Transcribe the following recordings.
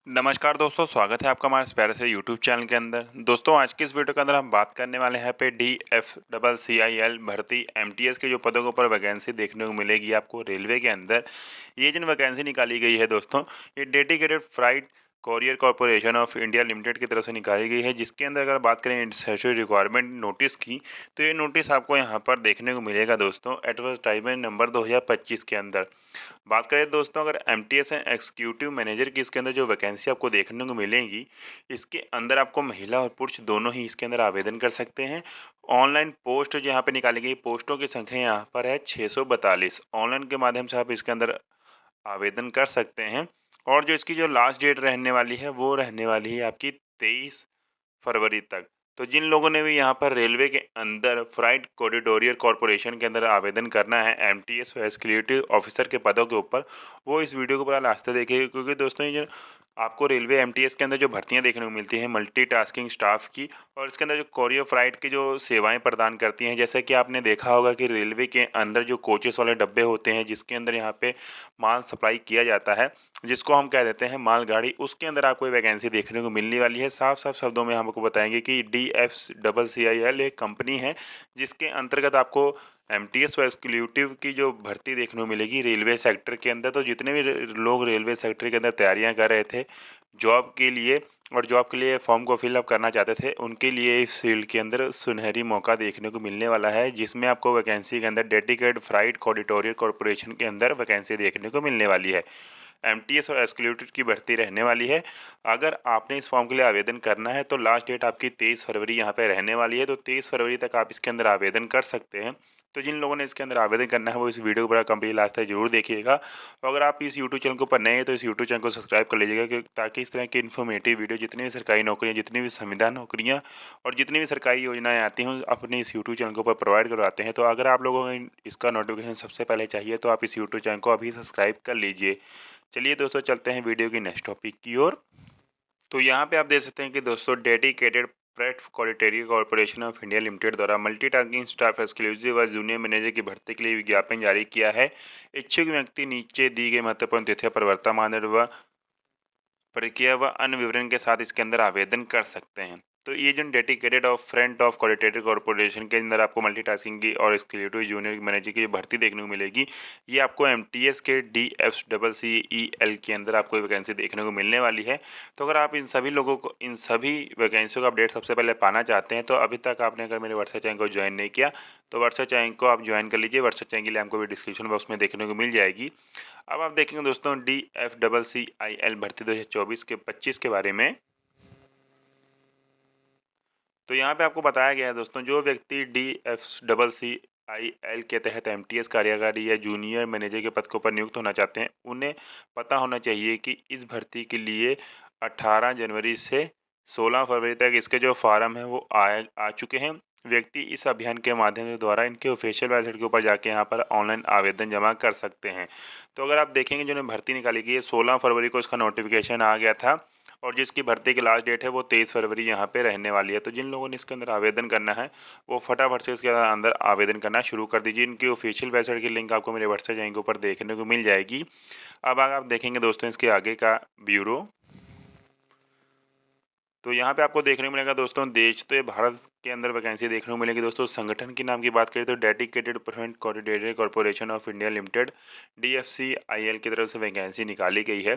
नमस्कार दोस्तों, स्वागत है आपका हमारे इस प्यारे से यूट्यूब चैनल के अंदर। दोस्तों, आज की इस वीडियो के अंदर हम बात करने वाले हैं पे DFCCIL भर्ती MTS के जो पदों के ऊपर वैकेंसी देखने को मिलेगी आपको रेलवे के अंदर। ये जो वैकेंसी निकाली गई है दोस्तों, ये dedicated freight corridor corporation of India limited की तरफ से निकाली गई है, जिसके अंदर अगर बात करें स्टैट्यूटरी रिक्वायरमेंट नोटिस की, तो ये नोटिस आपको यहाँ पर देखने को मिलेगा दोस्तों एडवर्टाइजमेंट नंबर 2025 के अंदर। बात करें दोस्तों, अगर MTS एंड एग्जीक्यूटिव मैनेजर की इसके अंदर जो वैकेंसी आपको देखने को मिलेंगी, इसके अंदर आपको महिला और पुरुष दोनों ही इसके अंदर आवेदन कर सकते हैं। ऑनलाइन पोस्ट जो यहाँ पे निकाली गई, पोस्टों की संख्या यहाँ पर है 642। ऑनलाइन के माध्यम से आप इसके अंदर आवेदन कर सकते हैं। और जो इसकी जो लास्ट डेट रहने वाली है, वो रहने वाली है आपकी 23 फरवरी तक। तो जिन लोगों ने भी यहाँ पर रेलवे के अंदर फ्राइट कॉरिडोरियर कॉरपोरेशन के अंदर आवेदन करना है MTS व एग्जीक्यूटिव ऑफिसर के पदों के ऊपर, वो इस वीडियो को पूरा लास्ट तक देखिए, क्योंकि दोस्तों ये जो आपको रेलवे MTS के अंदर जो भर्तियां देखने को मिलती हैं मल्टीटास्किंग स्टाफ की, और इसके अंदर जो कोरियर फ्राइट की जो सेवाएं प्रदान करती हैं, जैसे कि आपने देखा होगा कि रेलवे के अंदर जो कोचेस वाले डब्बे होते हैं, जिसके अंदर यहाँ पे माल सप्लाई किया जाता है, जिसको हम कह देते हैं मालगाड़ी, उसके अंदर आपको ये वैकेंसी देखने को मिलने वाली है। साफ साफ शब्दों में हम आपको बताएंगे कि DFCCIL एक कंपनी है, जिसके अंतर्गत आपको MTS व एग्जीक्यूटिव की जो भर्ती देखने को मिलेगी रेलवे सेक्टर के अंदर। तो जितने भी लोग रेलवे सेक्टर के अंदर तैयारियां कर रहे थे जॉब के लिए, और जॉब के लिए फॉर्म को फिलअप करना चाहते थे, उनके लिए इस फील्ड के अंदर सुनहरी मौका देखने को मिलने वाला है, जिसमें आपको वैकेंसी के अंदर डेडिकेटेड फ्राइट कॉरिडोरियर कॉरपोरेशन के अंदर वैकेंसी देखने को मिलने वाली है। MTS और एग्जीक्यूटिव की भर्ती रहने वाली है। अगर आपने इस फॉर्म के लिए आवेदन करना है, तो लास्ट डेट आपकी 23 फरवरी यहाँ पे रहने वाली है। तो 23 फरवरी तक आप इसके अंदर आवेदन कर सकते हैं। तो जिन लोगों ने इसके अंदर आवेदन करना है, वो इस वीडियो को पूरा कंप्लीट लास्ट तक जरूर देखिएगा। और अगर आप इस यूट्यूब चैनल के ऊपर नए हैं, तो इस यूट्यूब चैनल को सब्सक्राइब कर लीजिएगा, ताकि इस तरह की इन्फॉर्मेटिव वीडियो, जितनी भी सरकारी नौकरियाँ, जितनी भी संविधान नौकरियाँ और जितनी भी सरकारी योजनाएं आती हैं, अपने इस यूट्यूब चैनल के ऊपर प्रोवाइड करवाते हैं। तो अगर आप लोगों को इसका नोटिफिकेशन सबसे पहले चाहिए, तो आप इस यूट्यूब चैनल को अभी सब्सक्राइब कर लीजिए। चलिए दोस्तों, चलते हैं वीडियो की नेक्स्ट टॉपिक की ओर। तो यहाँ पे आप देख सकते हैं कि दोस्तों dedicated freight corridor corporation of India limited द्वारा मल्टीटास्किंग स्टाफ एक्सक्लूसिव व जूनियर मैनेजर की भर्ती के लिए विज्ञापन जारी किया है। इच्छुक व्यक्ति नीचे दी गई महत्वपूर्ण तिथियों पर वर्तमान मानदंड व प्रक्रिया व अन्य विवरण के साथ इसके अंदर आवेदन कर सकते हैं। तो ये जो dedicated of front of corridor corporation के अंदर आपको मल्टीटास्किंग की और एक्जीक्यूटिव जूनियर मैनेजर की भर्ती देखने को मिलेगी, ये आपको MTS के DFCCIL के अंदर आपको वैकेंसी देखने को मिलने वाली है। तो अगर आप इन सभी लोगों को, इन सभी वैकेंसियों का अपडेट सबसे पहले पाना चाहते हैं, तो अभी तक आपने अगर मेरे व्हाट्सएप चैनल को ज्वाइन नहीं किया, तो व्हाट्सएप चैनल को आप ज्वाइन कर लीजिए। व्हाट्सएप चैनल के लिए आपको भी डिस्क्रिप्शन बॉक्स में देखने को मिल जाएगी। अब आप देखेंगे दोस्तों DFCCIL भर्ती 2024 के 25 के बारे में। तो यहाँ पे आपको बताया गया है दोस्तों, जो व्यक्ति DFCCIL के तहत MTS कार्यकारी या जूनियर मैनेजर के पद के ऊपर नियुक्त होना चाहते हैं, उन्हें पता होना चाहिए कि इस भर्ती के लिए 18 जनवरी से 16 फरवरी तक इसके जो फॉर्म है वो आ चुके हैं। व्यक्ति इस अभियान के माध्यम से द्वारा इनके ऑफिशियल वेबसाइट के ऊपर जाके यहाँ पर ऑनलाइन आवेदन जमा कर सकते हैं। तो अगर आप देखेंगे, जो भर्ती निकाली गई है 16 फरवरी को इसका नोटिफिकेशन आ गया था, और जिसकी भर्ती की लास्ट डेट है वो 23 फरवरी यहाँ पे रहने वाली है। तो जिन लोगों ने इसके अंदर आवेदन करना है, वो फटाफट से इसके अंदर आवेदन करना शुरू कर दीजिए। इनकी ऑफिशियल वेबसाइट की लिंक आपको मेरे व्हाट्सएप चैनल के ऊपर देखने को मिल जाएगी। अब आप देखेंगे दोस्तों इसके आगे का ब्यूरो। तो यहाँ पे आपको देखने को मिलेगा दोस्तों, देश तो ये भारत के अंदर वैकेंसी देखने को मिलेगी दोस्तों। संगठन के नाम की बात करें तो dedicated front corridor corporation of India limited DFCIL की तरफ से वैकेंसी निकाली गई है।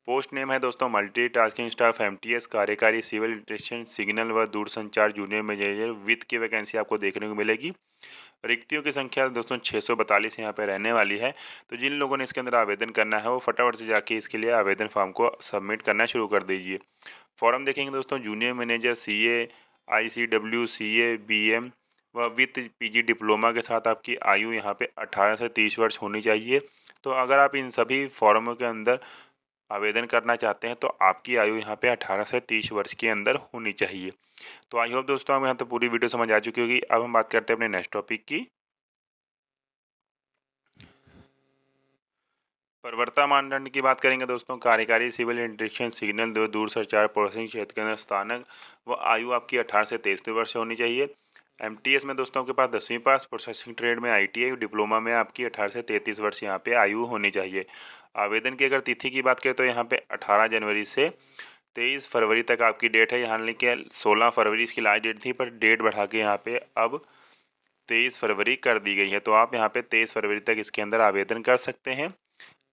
पोस्ट नेम है दोस्तों मल्टीटास्किंग स्टाफ MTS कार्यकारी सिविल इंटेलिजेंस सिग्नल व दूरसंचार जूनियर मैनेजर वित्त की वैकेंसी आपको देखने को मिलेगी। रिक्तियों की संख्या दोस्तों 642 यहाँ पे रहने वाली है। तो जिन लोगों ने इसके अंदर आवेदन करना है, वो फटाफट से जाके इसके लिए आवेदन फॉर्म को सबमिट करना शुरू कर दीजिए। फॉर्म देखेंगे दोस्तों, junior manager CA ICW CA BM व वित्त PG डिप्लोमा के साथ आपकी आयु यहाँ पे 18 से 30 वर्ष होनी चाहिए। तो अगर आप इन सभी फॉर्मों के अंदर आवेदन करना चाहते हैं, तो आपकी आयु यहाँ पे 18 से 30 वर्ष के अंदर होनी चाहिए। तो आई होप दोस्तों, हमें यहाँ तो पूरी वीडियो समझ आ चुकी होगी। अब हम बात करते हैं अपने नेक्स्ट टॉपिक की। प्रवर्ता मानदंड की बात करेंगे दोस्तों, कार्यकारी सिविल इंटेलिजेंस सिग्नल दूर संचार प्रोसेसिंग क्षेत्र के अंदर स्थानक व आयु आपकी 18 से 23 वर्ष होनी चाहिए। MTS में दोस्तों आपके पास 10वीं पास, प्रोसेसिंग ट्रेड में ITI, डिप्लोमा में आपकी 18 से 33 वर्ष यहाँ पे आयु होनी चाहिए। आवेदन की अगर तिथि की बात करें तो यहाँ पे 18 जनवरी से 23 फरवरी तक आपकी डेट है। यहाँ लेकिन 16 फरवरी इसकी लास्ट डेट थी, पर डेट बढ़ा के यहाँ पे अब 23 फरवरी कर दी गई है। तो आप यहाँ पे 23 फरवरी तक इसके अंदर आवेदन कर सकते हैं।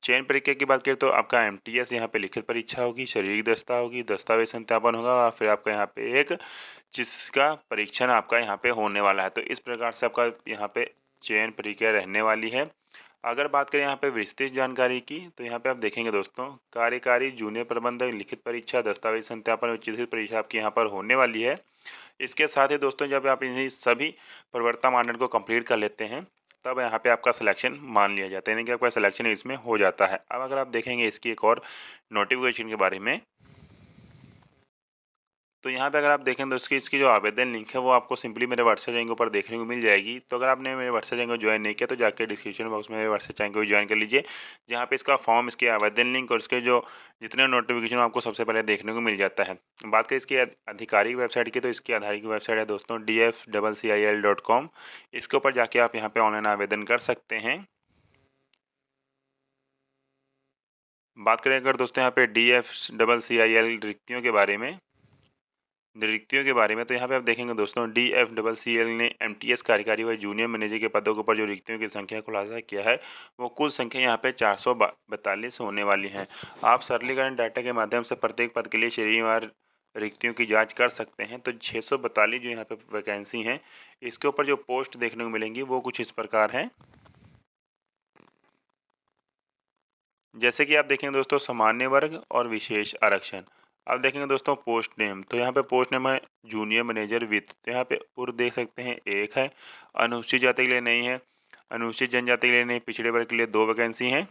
चयन प्रक्रिया की बात करें तो आपका एमटीएस यहाँ पे लिखित परीक्षा होगी, शारीरिक दस्ता होगी, दस्तावेज सत्यापन होगा और फिर आपका यहाँ पे एक जिसका परीक्षण आपका यहाँ पे होने वाला है। तो इस प्रकार से आपका यहाँ पे चयन प्रक्रिया रहने वाली है। अगर बात करें यहाँ पे विस्तृत जानकारी की तो यहाँ पे आप देखेंगे दोस्तों, कार्यकारी जूनियर प्रबंधक लिखित परीक्षा, दस्तावेज सत्यापन और चित्रित परीक्षा आपकी यहाँ पर होने वाली है। इसके साथ ही दोस्तों जब आप इन्हीं सभी प्रवर्तन मानदंड को कंप्लीट कर लेते हैं तब यहाँ पे आपका सिलेक्शन मान लिया जाता है, यानी कि आपका सिलेक्शन इसमें हो जाता है। अब अगर आप देखेंगे इसकी एक और नोटिफिकेशन के बारे में, तो यहाँ पे अगर आप देखें तो इसकी जो आवेदन लिंक है वो आपको सिंपली मेरे व्हाट्सएप चैनल के ऊपर देखने को मिल जाएगी। तो अगर आपने मेरे व्हाट्सएप चैनल को ज्वाइन नहीं किया तो जाकर डिस्क्रिप्शन बॉक्स में मेरे व्हाट्सएप चैनल को ज्वाइन कर लीजिए, जहाँ पे इसका फॉर्म, इसके आवेदन लिंक और इसके जो जितने नोटिफिकेशन आपको सबसे पहले देखने को मिल जाता है। बात करें इसकी आधिकारिक वेबसाइट की तो इसकी आधारिक वेबसाइट है दोस्तों dfccil.com। इसके ऊपर जाके आप यहाँ पे ऑनलाइन आवेदन कर सकते हैं। बात करें अगर दोस्तों यहाँ पे DFCCIL रिक्तियों के बारे में तो यहाँ पे आप देखेंगे दोस्तों DFCCIL ने एमटीएस कार्यकारी व जूनियर मैनेजर के पदों के ऊपर जो रिक्तियों की संख्या खुलासा किया है वो कुल संख्या यहाँ पे 442 होने वाली है। आप सरलीकरण डाटा के माध्यम से प्रत्येक पद के लिए श्रेणीवार रिक्तियों की जांच कर सकते हैं। तो 642 जो यहाँ पे वैकेंसी हैं, इसके ऊपर जो पोस्ट देखने को मिलेंगी वो कुछ इस प्रकार हैं। जैसे कि आप देखेंगे दोस्तों, सामान्य वर्ग और विशेष आरक्षण। आप देखेंगे दोस्तों पोस्ट नेम, तो यहाँ पे पोस्ट नेम है जूनियर मैनेजर वित्त, तो यहाँ पे उर देख सकते हैं एक है। अनुसूचित जाति के लिए नहीं है, अनुसूचित जनजाति के लिए नहीं, पिछड़े वर्ग के लिए 2 वैकेंसी हैं,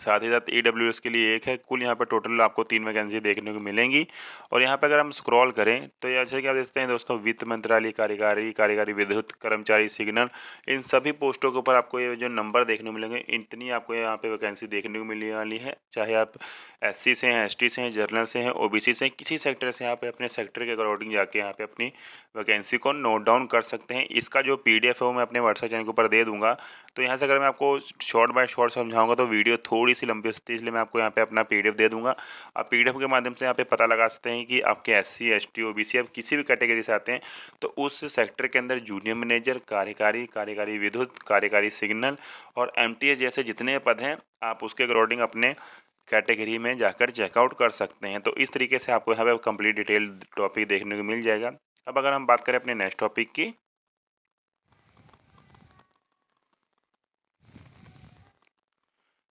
साथ ही साथ ईडब्ल्यूएस के लिए एक है। कुल यहाँ पर टोटल आपको 3 वैकेंसी देखने को मिलेंगी। और यहाँ पर अगर हम स्क्रॉल करें तो जैसे कि आप देखते हैं दोस्तों, वित्त मंत्रालय कार्यकारी विद्युत कर्मचारी सिग्नल, इन सभी पोस्टों के ऊपर आपको ये जो नंबर देखने को मिलेंगे, इतनी आपको यहाँ पे वैकेंसी देखने को मिलने वाली है। चाहे आप SC से हैं, ST से हैं, जर्नल से हैं, OBC से हैं, किसी सेक्टर से यहाँ पे अपने सेक्टर के अकॉर्डिंग जाके यहाँ पे अपनी वैकेंसी को नोट डाउन कर सकते हैं। इसका जो PDF है वो मैं अपने व्हाट्सएप चैनल के ऊपर दे दूंगा। तो यहाँ से अगर मैं आपको शॉर्ट बाय शॉर्ट समझाऊंगा तो वीडियो थोड़ी सी लंबी हो सकती है, इसलिए मैं आपको यहाँ पे अपना PDF दे दूंगा। आप PDF के माध्यम से यहाँ पे पता लगा सकते हैं कि आपके SC ST OBC आप किसी भी कैटेगरी से आते हैं तो उस सेक्टर के अंदर जूनियर मैनेजर, कार्यकारी विद्युत, कार्यकारी सिग्नल और MTS जैसे जितने पद हैं आप उसके अकॉर्डिंग अपने कैटेगरी में जाकर चेकआउट कर सकते हैं। तो इस तरीके से आपको यहाँ पे कंप्लीट डिटेल टॉपिक देखने को मिल जाएगा। अब अगर हम बात करें अपने नेक्स्ट टॉपिक की,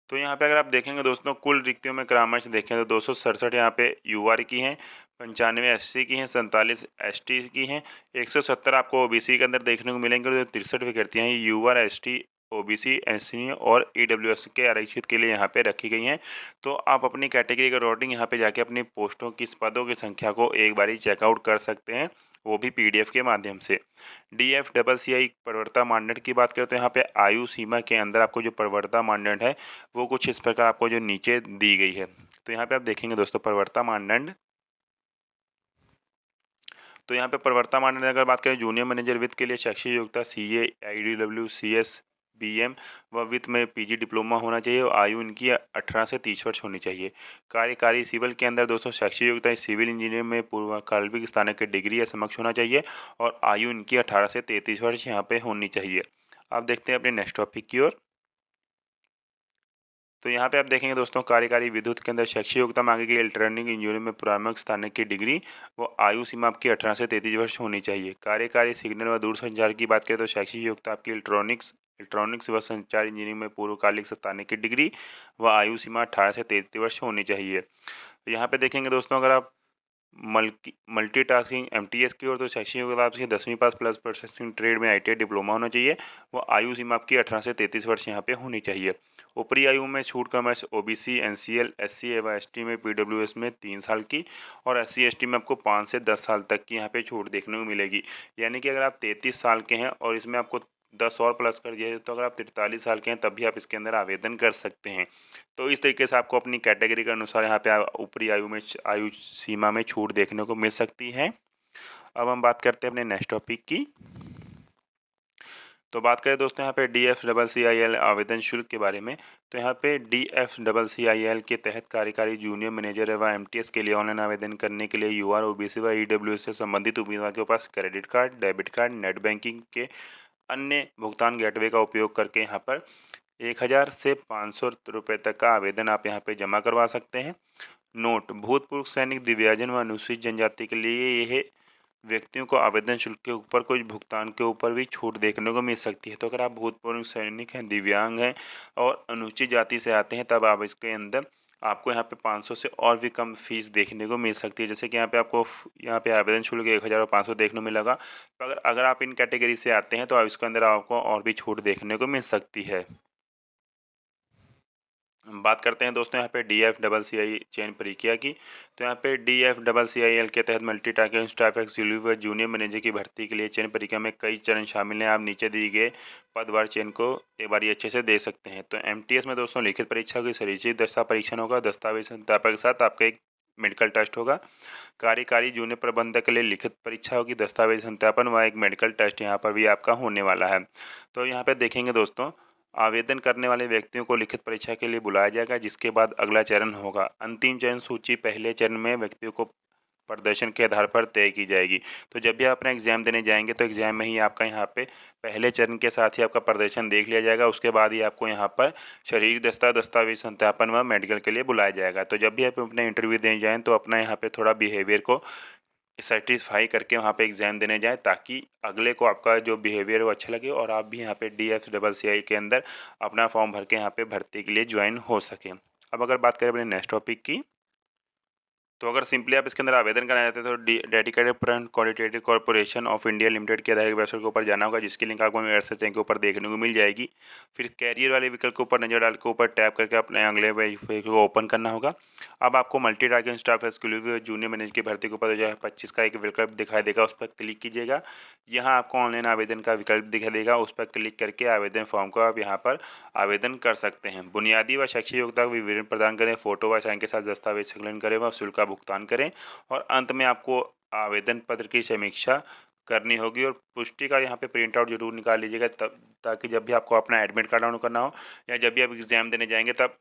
तो यहाँ पे अगर आप देखेंगे दोस्तों, कुल रिक्तियों में क्रमश देखें तो 267 यहाँ पे UR की हैं, 95 SC की हैं, 47 ST की हैं, 170 आपको OBC के अंदर देखने को मिलेंगे। और 63 विकृतियाँ हैं UR ST OBC SC और EWS के आरक्षित के लिए यहाँ पे रखी गई हैं। तो आप अपनी कैटेगरी के अकॉर्डिंग यहाँ पे जाके अपनी पोस्टों की पदों की संख्या को एक बारी चेकआउट कर सकते हैं, वो भी PDF के माध्यम से। DFCCI प्रवृत्ता मानदंड की बात करें तो यहाँ पे आयु सीमा के अंदर आपको जो प्रवृत्ता मानदंड है वो कुछ इस प्रकार आपको जो नीचे दी गई है। तो यहाँ पे आप देखेंगे दोस्तों प्रवृत्ता मानदंड, तो यहाँ पे प्रवृत्ता मानदंड अगर बात करें जूनियर मैनेजर वित्त के लिए शैक्षिक योग्यता CA IDW CS BM व वित्त में PG डिप्लोमा होना चाहिए और आयु इनकी 18 से 30 वर्ष होनी चाहिए। कार्यकारी सिविल के अंदर दोस्तों शैक्षिक योग्यता सिविल इंजीनियर में पूर्वकालिक स्नातक की डिग्री या समक्ष होना चाहिए और आयु इनकी 18 से 33 वर्ष यहाँ पे होनी चाहिए। आप देखते हैं अपने नेक्स्ट टॉपिक की ओर। तो यहाँ पे आप देखेंगे दोस्तों, कार्यकारी विद्युत के अंदर शैक्षिक योग्यता मांगी गई इलेक्ट्रॉनिक इंजीनियरिंग में प्रारंभिक स्नातक की डिग्री वो आयु सीमा आपकी 18 से 33 वर्ष होनी चाहिए। कार्यकारी सिग्नल व दूरसंचार की बात करें तो शैक्षिक योग्यता आपकी इलेक्ट्रॉनिक्स व संचार इंजीनियरिंग में पूर्वकालिक स्नातक की डिग्री व आयु सीमा 18 से 33 वर्ष होनी चाहिए। तो यहाँ पे देखेंगे दोस्तों, अगर आप मल्टीटास्किंग MTS की ओर तो शैक्षिक योग्यता आपकी 10वीं पास प्लस प्रोसेसिंग ट्रेड में ITI डिप्लोमा होना चाहिए। वो आयु सीमा आपकी 18 से 33 वर्ष यहाँ पे होनी चाहिए। ऊपरी आयु में छूट कॉमर्स OBC NCL SC एवं ST में PWS में 3 साल की और SC ST में आपको 5 से 10 साल तक की यहाँ पे छूट देखने को मिलेगी। यानी कि अगर आप 33 साल के हैं और इसमें आपको 10 और प्लस कर दिया तो अगर आप 43 साल के हैं तब भी आप इसके अंदर आवेदन कर सकते हैं। तो इस तरीके से आपको अपनी कैटेगरी के अनुसार यहाँ पे ऊपरी आयु सीमा में छूट देखने को मिल सकती है। अब हम बात करते हैं अपने नेक्स्ट टॉपिक की। तो बात करें दोस्तों यहाँ पे DFCCIL आवेदन शुल्क के बारे में, तो यहाँ पे DFCCIL के तहत कार्यकारी जूनियर मैनेजर एवं MTS के लिए ऑनलाइन आवेदन करने के लिए यूआर, ओबीसी व ईडब्ल्यूएस से संबंधित उम्मीदवार के पास credit card, debit card, net banking के अन्य भुगतान गेटवे का उपयोग करके यहाँ पर 1000 से 500 रुपये तक का आवेदन आप यहाँ पे जमा करवा सकते हैं। नोट: भूतपूर्व सैनिक, दिव्यांगजन व अनुसूचित जनजाति के लिए यह व्यक्तियों को आवेदन शुल्क के ऊपर कुछ भुगतान के ऊपर भी छूट देखने को मिल सकती है। तो अगर आप भूतपूर्व सैनिक हैं, दिव्यांग हैं और अनुसूचित जाति से आते हैं, तब आप इसके अंदर आपको यहाँ पे 500 से और भी कम फीस देखने को मिल सकती है। जैसे कि यहाँ पे आपको यहाँ पे आवेदन शुल्क 1000 और 500 देखने को मिलेगा। तो अगर आप इन कैटेगरी से आते हैं तो आप इसके अंदर आपको और भी छूट देखने को मिल सकती है। हम बात करते हैं दोस्तों यहाँ पे DFCCI चयन प्रक्रिया की। तो यहाँ पे DFCCIL के तहत मल्टी टास्किंग स्टाफ एक्जीक्यूटिव व जूनियर मैनेजर की भर्ती के लिए चयन प्रक्रिया में कई चरण शामिल हैं। आप नीचे दिए गए पदवार चयन को एक बार अच्छे से दे सकते हैं। तो MTS में दोस्तों लिखित परीक्षा होगी, शरीर दस्ता परीक्षण होगा, दस्तावेज सत्यापन के साथ आपका एक मेडिकल टेस्ट होगा। कार्यकारी जूनियर प्रबंधक के लिए लिखित परीक्षा होगी, दस्तावेज सत्यापन व एक मेडिकल टेस्ट यहाँ पर भी आपका होने वाला है। तो यहाँ पे देखेंगे दोस्तों, आवेदन करने वाले व्यक्तियों को लिखित परीक्षा के लिए बुलाया जाएगा, जिसके बाद अगला चरण होगा। अंतिम चयन सूची पहले चरण में व्यक्तियों को प्रदर्शन के आधार पर तय की जाएगी। तो जब भी आप अपना एग्जाम देने जाएंगे तो एग्जाम में ही आपका यहाँ पे पहले चरण के साथ ही आपका प्रदर्शन देख लिया जाएगा। उसके बाद ही आपको यहाँ पर शरीर दस्तावेज सत्यापन व मेडिकल के लिए बुलाया जाएगा। तो जब भी आप अपना इंटरव्यू देने जाएँ तो अपना यहाँ पे थोड़ा बिहेवियर को सेटिस्फाई करके वहाँ पे एग्ज़ाम देने जाएँ, ताकि अगले को आपका जो बिहेवियर है वो अच्छा लगे और आप भी यहाँ पे DFCCI के अंदर अपना फॉर्म भर के यहाँ पे भर्ती के लिए ज्वाइन हो सकें। अब अगर बात करें अपने नेक्स्ट टॉपिक की, तो अगर सिंपली आप इसके अंदर आवेदन करना चाहते हैं तो dedicated front qualitative corporation of India limited के आधारित वेबसाइट के ऊपर जाना होगा, जिसकी लिंक आपको मेरे सर्च के ऊपर देखने को मिल जाएगी। फिर कैरियर वाले विकल्प के ऊपर नजर डाल के ऊपर टैप करके अपने अगले पेज को ओपन करना होगा। अब आपको multi tasking staff executive junior manager की भर्ती के ऊपर 2025 का एक विकल्प दिखाई देगा, उस पर क्लिक कीजिएगा। यहाँ आपको ऑनलाइन आवेदन का विकल्प दिखाई देगा, उस पर क्लिक करके आवेदन फॉर्म को आप यहाँ पर आवेदन कर सकते हैं। बुनियादी व शैक्षिक योग्यता का विवरण प्रदान करें, फोटो व साइन के साथ दस्तावेज संकलन करें व शुल्क का भुगतान करें और अंत में आपको आवेदन पत्र की समीक्षा करनी होगी और पुष्टि का यहाँ पे प्रिंट आउट जरूर निकाल लीजिएगा, तब ताकि जब भी आपको अपना एडमिट कार्ड डाउनलोड करना हो या जब भी आप एग्जाम देने जाएंगे तब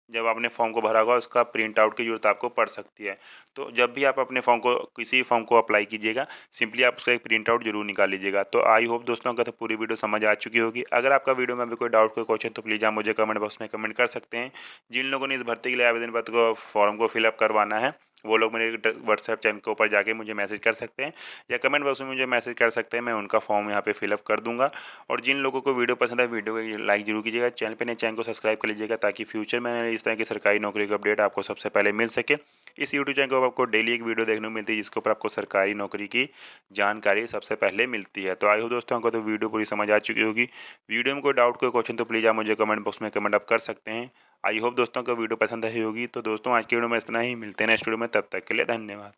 जब आपने फॉर्म को भरा होगा उसका प्रिंट आउट की जरूरत आपको पड़ सकती है। तो जब भी आप अपने किसी फॉर्म को अप्लाई कीजिएगा, सिंपली आप उसका एक प्रिंट आउट जरूर निकाल लीजिएगा। तो आई होप दोस्तों का तो पूरी वीडियो समझ आ चुकी होगी। अगर आपका वीडियो में अभी कोई डाउट, कोई क्वेश्चन, तो प्लीज़ आप मुझे कमेंट बॉक्स में कमेंट कर सकते हैं। जिन लोगों ने इस भर्ती के लिए आवेदन पत्र को फॉर्म को फिलअप करवाना है वो लोग मेरे व्हाट्सएप चैनल के ऊपर जाके मुझे मैसेज कर सकते हैं या कमेंट बॉक्स में मुझे मैसेज कर सकते हैं, मैं उनका फॉर्म यहाँ पे फिलअप कर दूंगा। और जिन लोगों को वीडियो पसंद है वीडियो को लाइक जरूर कीजिएगा, चैनल पे नए चैनल को सब्सक्राइब कर लीजिएगा, ताकि फ्यूचर में इस तरह की सरकारी नौकरी का अपडेट आपको सबसे पहले मिल सके। इस यूट्यूब चैनल को आपको डेली एक वीडियो देखने को मिलती है, जिसके ऊपर आपको सरकारी नौकरी की जानकारी सबसे पहले मिलती है। तो आई हो दोस्तों को तो वीडियो पूरी समझ आ चुकी होगी। वीडियो में कोई डाउट, कोई क्वेश्चन, तो प्लीज़ आप मुझे कमेंट बॉक्स में कमेंट अप कर सकते हैं। आई होप दोस्तों को वीडियो पसंद आई होगी। तो दोस्तों आज की वीडियो में इतना ही, मिलते हैं नेक्स्ट वीडियो में, तब तक के लिए धन्यवाद।